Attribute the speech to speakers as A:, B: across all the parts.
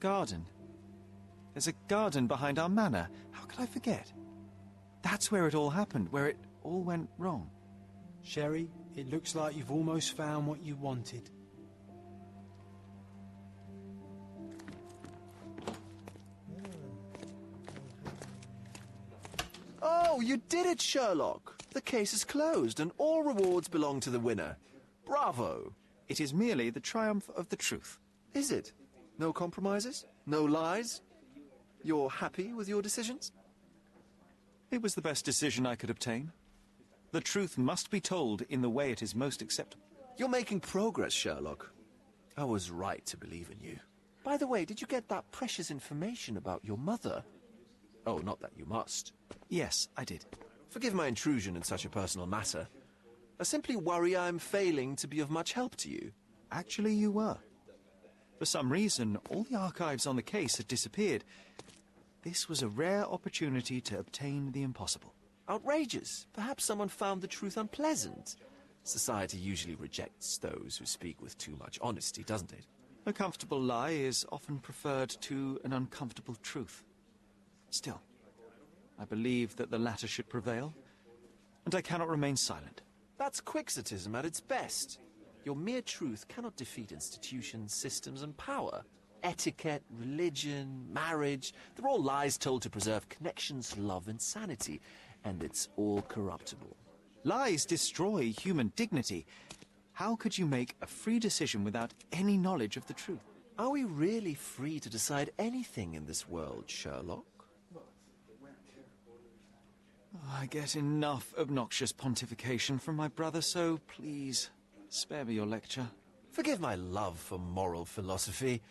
A: garden. There's a garden behind our manor. How could I forget? That's where it all happened, where it all went wrong.
B: Sherry, it looks like you've almost found what you wanted.
C: Oh, you did it, Sherlock! The case is closed and all rewards belong to the winner. Bravo!
A: It is merely the triumph of the truth.
C: Is it? No compromises? No lies? You're happy with your decisions?
A: It was the best decision I could obtain. The truth must be told in the way it is most acceptable.
C: You're making progress, Sherlock. I was right to believe in you. By the way, did you get that precious information about your mother? Oh, not that you must.
A: Yes, I did.
C: Forgive my intrusion in such a personal matter. I simply worry I'm failing to be of much help to you.
A: Actually, you were. For some reason, all the archives on the case had disappeared. This was a rare opportunity to obtain the impossible.
C: Outrageous. Perhaps someone found the truth unpleasant. Society usually rejects those who speak with too much honesty, doesn't it?
A: A comfortable lie is often preferred to an uncomfortable truth. Still, I believe that the latter should prevail, and I cannot remain silent.
C: That's quixotism at its best. Your mere truth cannot defeat institutions, systems, and power. Etiquette, religion, marriage, they're all lies told to preserve connections, love, and sanity, and it's all corruptible.
A: Lies destroy human dignity. How could you make a free decision without any knowledge of the truth?
C: Are we really free to decide anything in this world, Sherlock?
A: I get enough obnoxious pontification from my brother, so please, spare me your lecture.
C: Forgive my love for moral philosophy.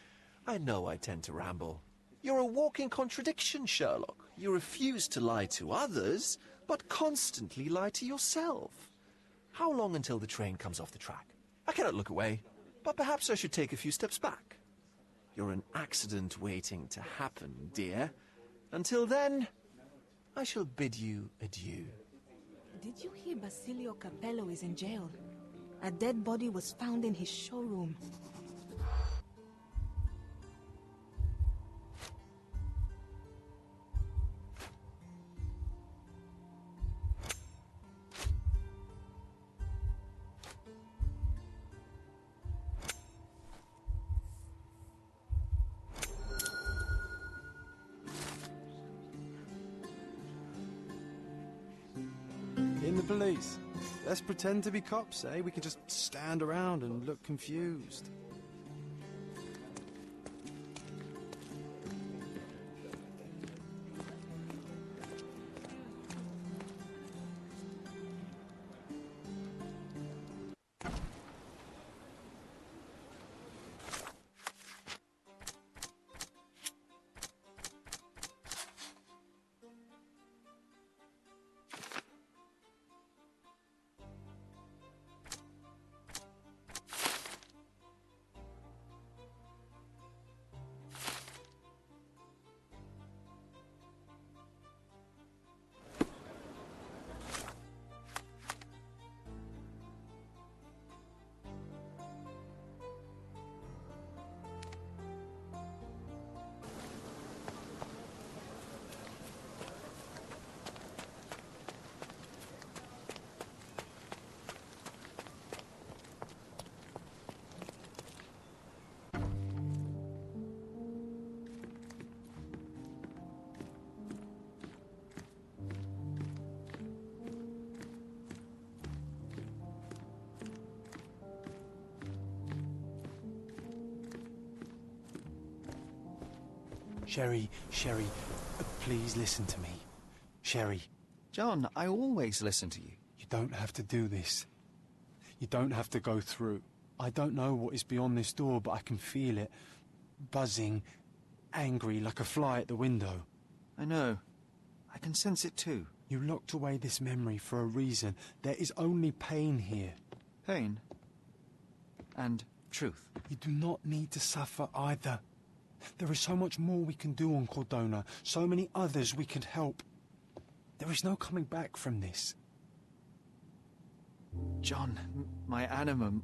C: I know I tend to ramble. You're a walking contradiction, Sherlock. You refuse to lie to others, but constantly lie to yourself. How long until the train comes off the track? I cannot look away, but perhaps I should take a few steps back. You're an accident waiting to happen, dear. Until then, I shall bid you adieu.
D: Did you hear Basilio Capello is in jail? A dead body was found in his showroom.
B: In the police. Let's pretend to be cops, eh? We can just stand around and look confused. Sherry, please listen to me. Sherry.
A: John, I always listen to you.
B: You don't have to do this. You don't have to go through. I don't know what is beyond this door, but I can feel it. Buzzing, angry, like a fly at the window.
A: I know. I can sense it too.
B: You locked away this memory for a reason. There is only pain here.
A: Pain. And truth.
B: You do not need to suffer either. There is so much more we can do on Cordona, so many others we could help. There is no coming back from this.
A: John, my animum,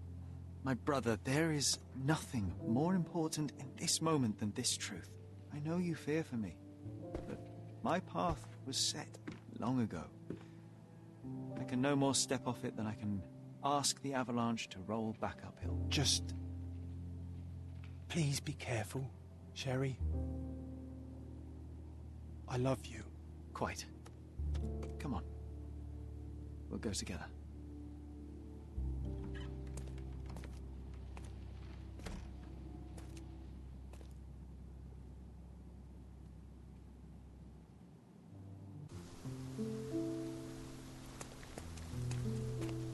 A: My brother, there is nothing more important in this moment than this truth. I know you fear for me, but my path was set long ago. I can no more step off it than I can ask the avalanche to roll back uphill.
B: Just... please be careful, Sherry. I love you.
A: Quite. Come on. We'll go together.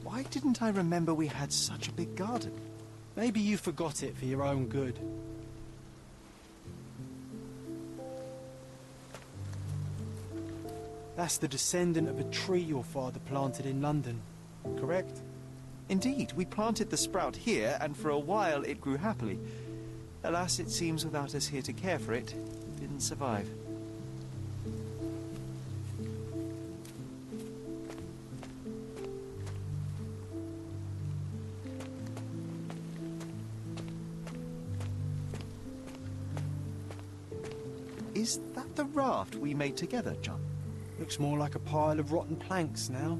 A: Why didn't I remember we had such a big garden?
B: Maybe you forgot it for your own good. That's the descendant of a tree your father planted in London, correct?
A: Indeed, we planted the sprout here, and for a while it grew happily. Alas, it seems without us here to care for it, it didn't survive. Is that the raft we made together, John?
B: Looks more like a pile of rotten planks now.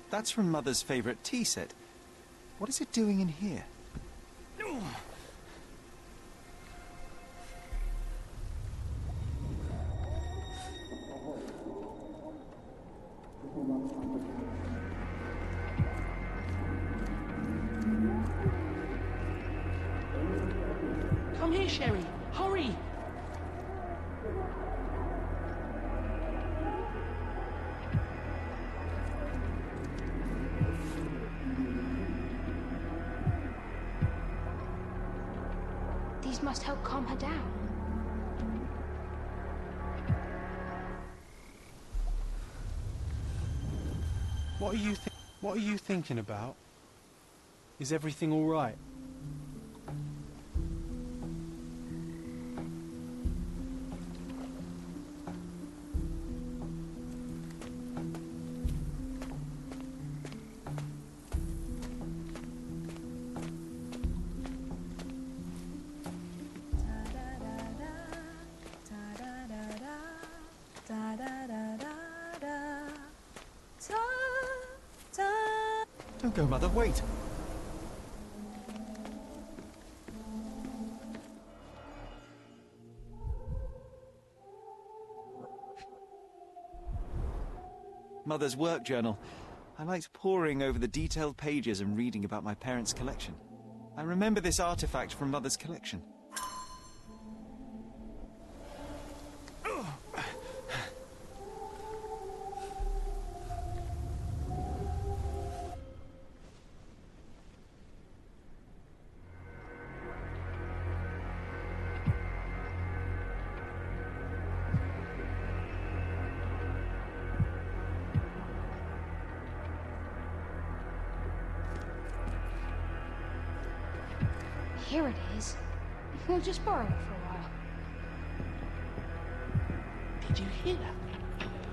A: That's from Mother's favorite tea set. What is it doing in here?
E: Come here, Sherry. Hurry!
F: These must help calm her down.
B: What are you thinking about? Is everything all right?
A: Don't go, Mother, wait! Mother's work journal. I liked poring over the detailed pages and reading about my parents' collection. I remember this artifact from Mother's collection.
F: Here it is. We'll just borrow it for a while.
E: Did you hear that?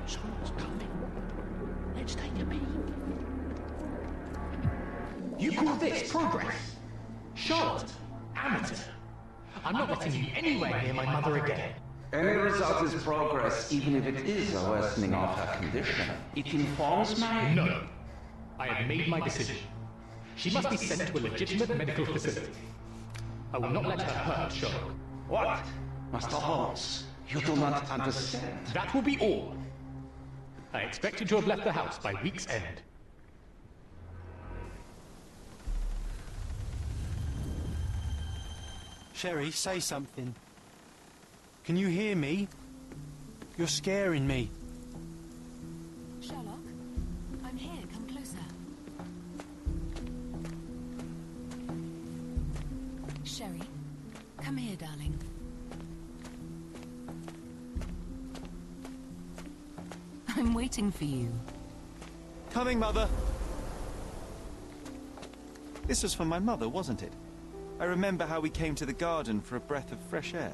E: Someone's coming. Let's take a peek.
G: You call this progress? Charlotte, amateur. I'm not letting you anywhere near my mother again.
H: Any result is progress, even if it is a worsening of her condition. It informs my...
G: No. I have made my decision. She must be sent to a legitimate medical facility. I will not let her hurt Sherlock.
H: What? Master Holmes, you do not understand.
G: That will be all. I expect you to have left the house by week's end.
B: Sherry, say something. Can you hear me? You're scaring me.
D: Sherlock, I'm here. Come closer.
I: Sherry, come here, darling. I'm waiting for you.
A: Coming, Mother! This was for my mother, wasn't it? I remember how we came to the garden for a breath of fresh air.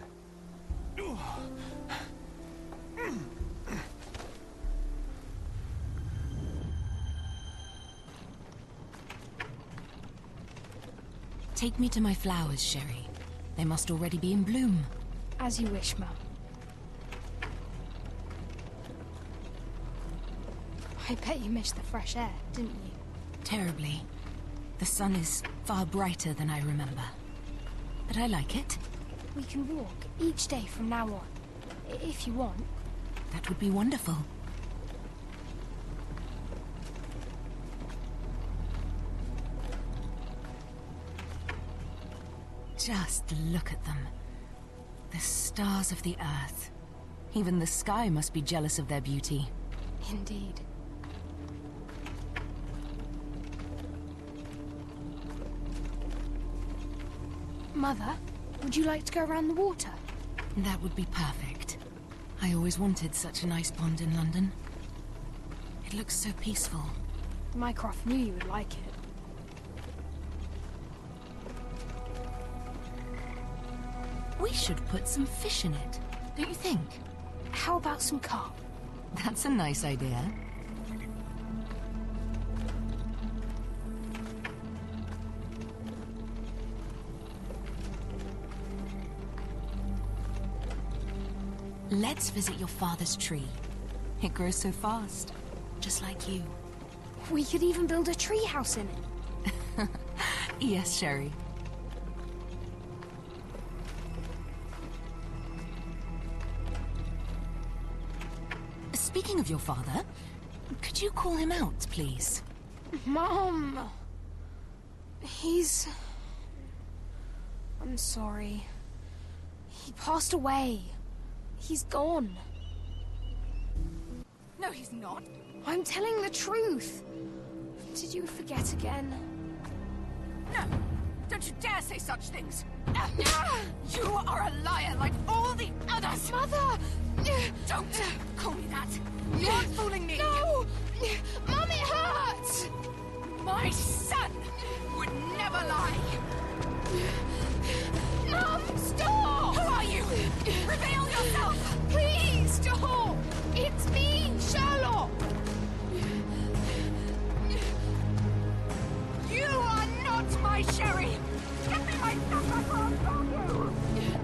I: Take me to my flowers, Sherry. They must already be in bloom.
F: As you wish, Mum. I bet you missed the fresh air, didn't you?
I: Terribly. The sun is far brighter than I remember. But I like it.
F: We can walk each day from now on, if you want.
I: That would be wonderful. Just look at them. The stars of the earth. Even the sky must be jealous of their beauty.
F: Indeed. Mother, would you like to go around the water?
I: That would be perfect. I always wanted such a nice pond in London. It looks so peaceful.
F: Mycroft knew you would like it.
I: We should put some fish in it, don't you think?
F: How about some carp?
I: That's a nice idea. Let's visit your father's tree. It grows so fast, just like you.
F: We could even build a tree house in it.
I: Yes, Sherry. Speaking of your father, could you call him out, please?
F: Mom! I'm sorry. He passed away. He's gone.
I: No, he's not.
F: I'm telling the truth. Did you forget again?
I: No! Don't you dare say such things! You are a liar like all the others!
F: Mother!
I: Don't call me that! You're fooling me!
F: No! Mum, it hurts!
I: My son would never lie!
F: Mum, stop!
I: Who are you? Reveal yourself!
F: Please, stop! It's me, Sherlock!
I: You are not my Sherry! Get me my stuff back or I'll kill you!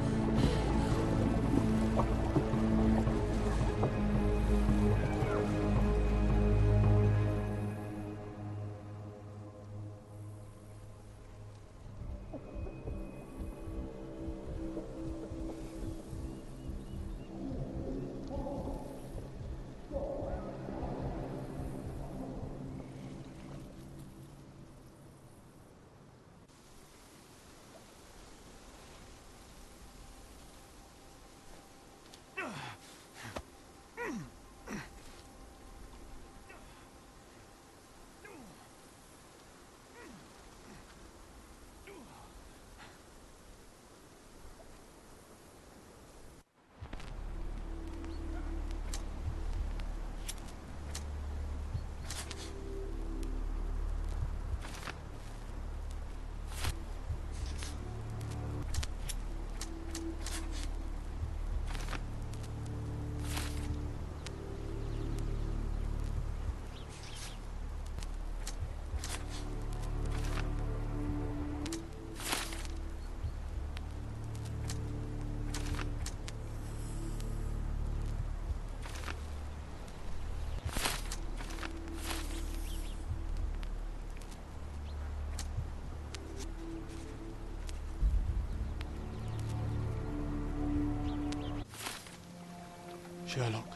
B: Sherlock.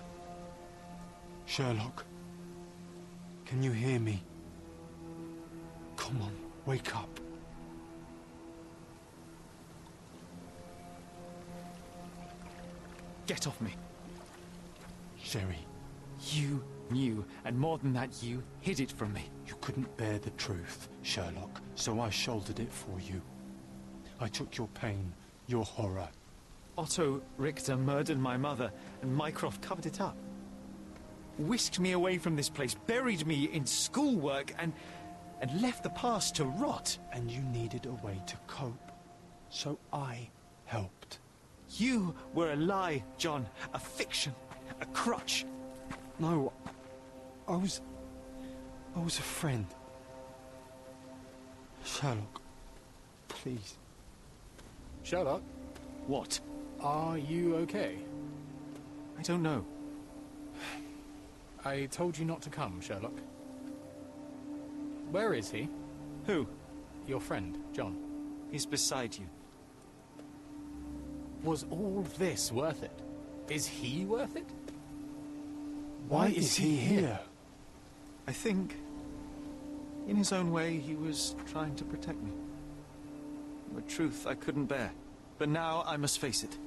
B: Sherlock. Can you hear me? Come on, wake up.
A: Get off me.
B: Sherry,
A: You knew, and more than that, you hid it from me.
B: you couldn't bear the truth, Sherlock, so I shouldered it for you. I took your pain, your horror.
A: Otto Richter murdered my mother, and Mycroft covered it up. Whisked me away from this place, buried me in schoolwork, and left the past to rot.
B: And you needed a way to cope. So I helped.
A: You were a lie, John. A fiction. A crutch.
B: No, I was a friend. Sherlock, please.
G: Sherlock,
A: What?
G: are you okay?
A: I don't know.
G: I told you not to come, Sherlock. Where is he?
A: Who?
G: Your friend, John.
A: He's beside you.
G: Was all this worth it? Is he worth it?
B: Why is he here?
A: I think, in his own way, he was trying to protect me. A truth I couldn't bear. But now I must face it.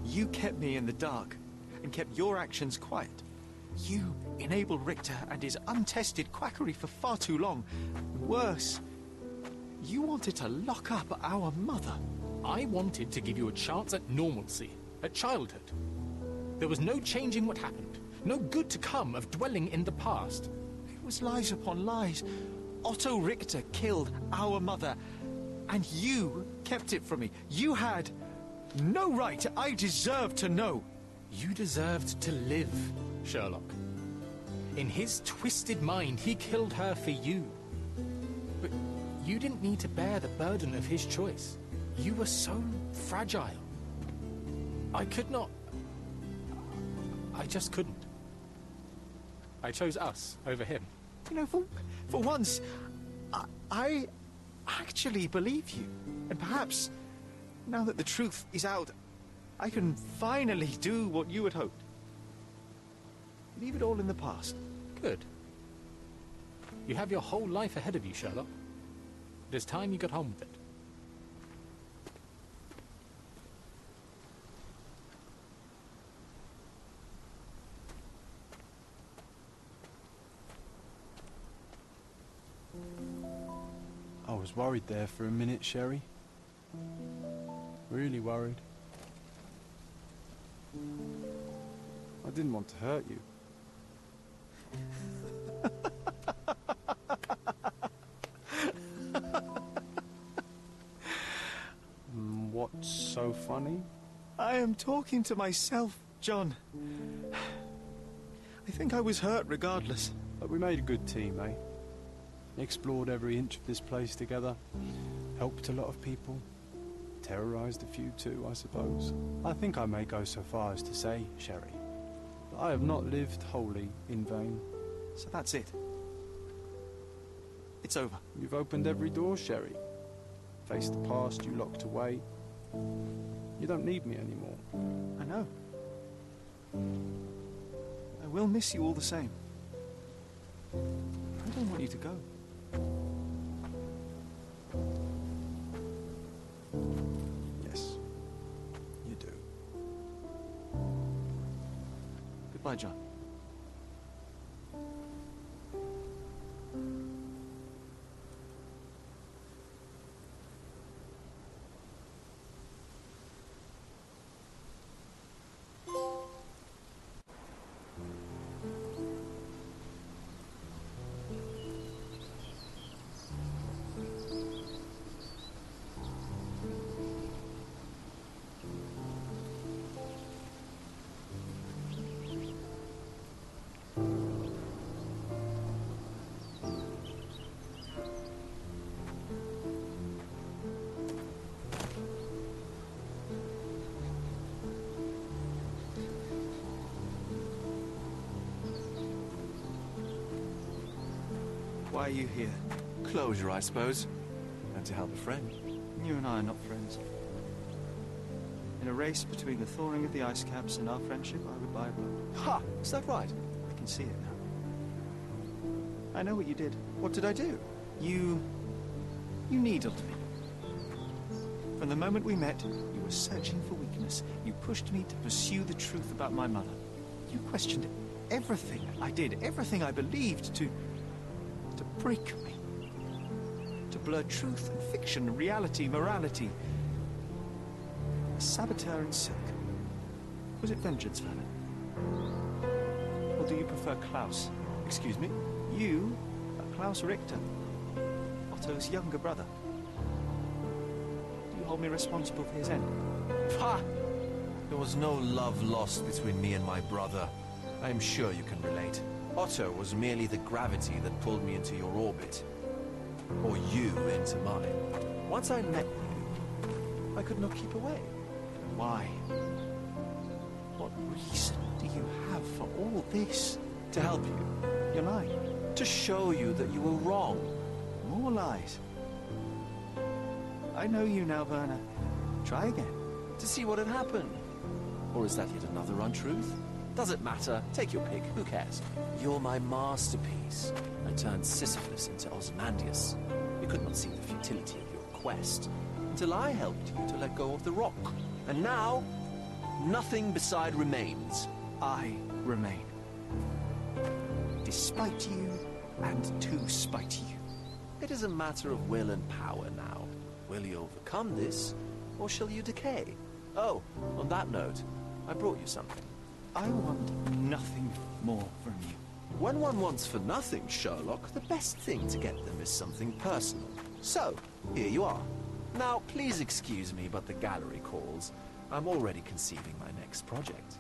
A: You kept me in the dark, and kept your actions quiet. You enabled Richter and his untested quackery for far too long. Worse, you wanted to lock up our mother.
G: I wanted to give you a chance at normalcy, at childhood. There was no changing what happened, no good to come of dwelling in the past.
A: It was lies upon lies. Otto Richter killed our mother, and you kept it from me. You had no right. I deserved to know.
G: You deserved to live, Sherlock. In his twisted mind, he killed her for you. But you didn't need to bear the burden of his choice. You were so fragile. I could not... I just couldn't. I chose us over him.
A: You know, for once, I actually believe you. And perhaps, now that the truth is out, I can finally do what you had hoped. Leave it all in the past.
G: Good. You have your whole life ahead of you, Sherlock. It is time you got on with it.
B: I was worried there for a minute, Sherry. Really worried. I didn't want to hurt you. What's so funny?
A: I am talking to myself, John. I think I was hurt regardless.
B: But we made a good team, eh? Explored every inch of this place together. Helped a lot of people. Terrorized a few too, I suppose. I think I may go so far as to say, Sherry, that I have not lived wholly in vain.
A: So that's it. It's over.
B: You've opened every door, Sherry. Faced the past you locked away. You don't need me anymore.
A: I know. I will miss you all the same. I don't want you to go.
B: Yes, you do.
A: Goodbye, John. Why are you here?
C: Closure, I suppose. And to help a friend.
A: You and I are not friends. In a race between the thawing of the ice caps and our friendship, I would buy a boat.
C: Ha! Is that right?
A: I can see it now. I know what you did.
C: What did I do?
A: You needled me. From the moment we met, you were searching for weakness. You pushed me to pursue the truth about my mother. You questioned everything I did, everything I believed, to break me. blur truth and fiction, reality, morality. A saboteur in silk. Was it vengeance, Werner? Or do you prefer Klaus? Excuse me? You are Klaus Richter, Otto's younger brother. Do you hold me responsible for his end?
C: Ha! There was no love lost between me and my brother. I am sure you can relate. Otto was merely the gravity that pulled me into your orbit. Or you into mine. Once I met you, I could not keep away.
A: Why? What reason do you have for all this?
C: To help you.
A: You're lying.
C: To show you that you were wrong.
A: More lies. I know you now, Werner. Try again.
C: To see what had happened. Or is that yet another untruth? Does it matter? Take your pick. Who cares? You're my masterpiece. I turned Sisyphus into Ozymandias. You could not see the futility of your quest until I helped you to let go of the rock. And now, nothing beside remains.
A: I remain. Despite you, and to spite you.
C: It is a matter of will and power now. Will you overcome this, or shall you decay? Oh, on that note, I brought you something.
A: I want nothing more from you.
C: When one wants for nothing, Sherlock, the best thing to get them is something personal. So, here you are. Now, please excuse me, but the gallery calls. I'm already conceiving my next project.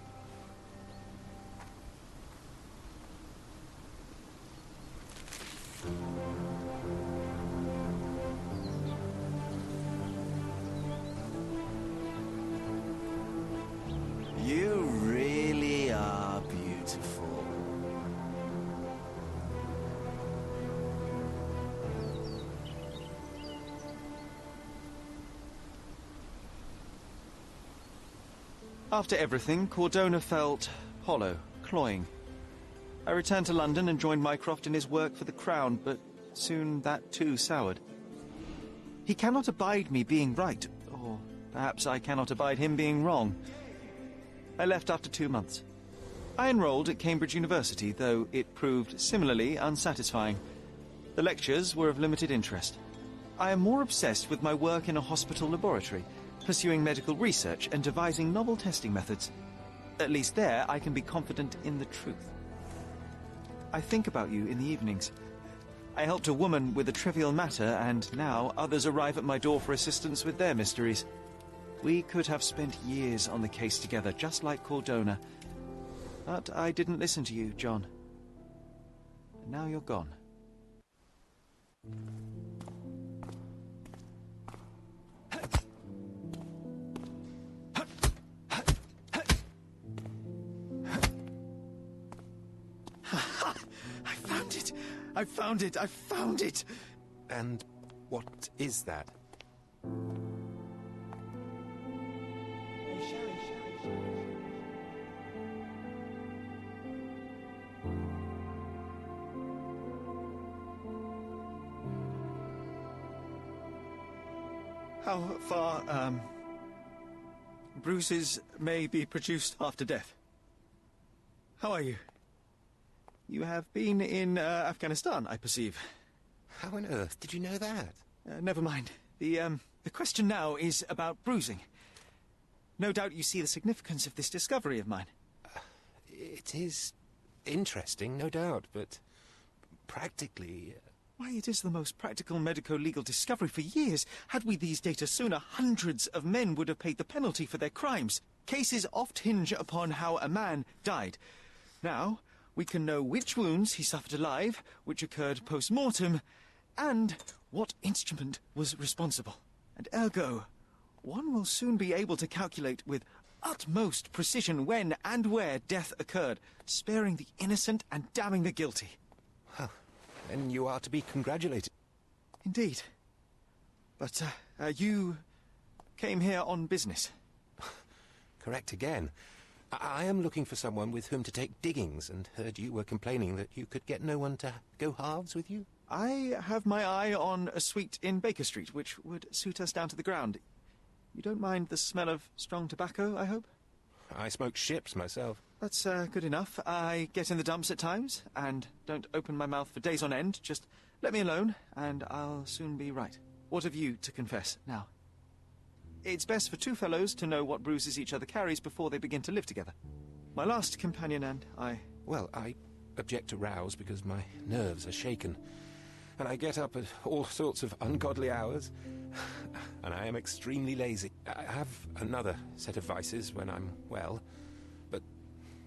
C: You really are beautiful.
A: After everything, Cordona felt hollow, cloying. I returned to London and joined Mycroft in his work for the Crown, but soon that too soured. He cannot abide me being right, or perhaps I cannot abide him being wrong. I left after 2 months. I enrolled at Cambridge University, though it proved similarly unsatisfying. The lectures were of limited interest. I am more obsessed with my work in a hospital laboratory, pursuing medical research and devising novel testing methods. At least there, I can be confident in the truth. I think about you in the evenings. I helped a woman with a trivial matter, and now others arrive at my door for assistance with their mysteries. We could have spent years on the case together, just like Cordona. But I didn't listen to you, John. And now you're gone. I found it! I found it!
J: And what is that?
A: How far, bruises may be produced after death. How are you? You have been in Afghanistan, I perceive.
J: How on earth did you know that?
A: Never mind. The question now is about bruising. No doubt you see the significance of this discovery of mine.
J: It is interesting, no doubt, but practically...
A: Why, it is the most practical medico-legal discovery for years. Had we these data sooner, hundreds of men would have paid the penalty for their crimes. Cases oft hinge upon how a man died. Now, we can know which wounds he suffered alive, which occurred post-mortem, and what instrument was responsible. And ergo, one will soon be able to calculate with utmost precision when and where death occurred, sparing the innocent and damning the guilty.
J: Well, then you are to be congratulated.
A: Indeed. But, you came here on business.
J: Correct again. I am looking for someone with whom to take diggings, and heard you were complaining that you could get no one to go halves with you.
A: I have my eye on a suite in Baker Street, which would suit us down to the ground. You don't mind the smell of strong tobacco, I hope?
J: I smoke ships myself.
A: That's good enough. I get in the dumps at times, and don't open my mouth for days on end, just Let me alone, and I'll soon be right. What have you to confess now? It's best for two fellows to know what bruises each other carries before they begin to live together. My last companion and I...
J: Well, I object to rows because my nerves are shaken. And I get up at all sorts of ungodly hours. And I am extremely lazy. I have another set of vices when I'm well. But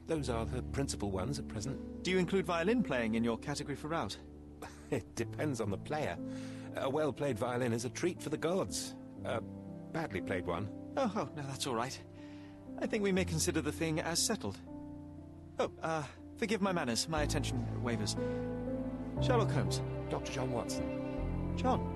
J: those are the principal ones at present.
A: Do you include violin playing in your category for rouse?
J: It depends on the player. A well-played violin is a treat for the gods. A badly played one.
A: Oh, no, that's all right. I think we may consider the thing as settled. Oh, forgive my manners. My attention wavers. Sherlock Holmes.
J: Dr. John Watson.
A: John.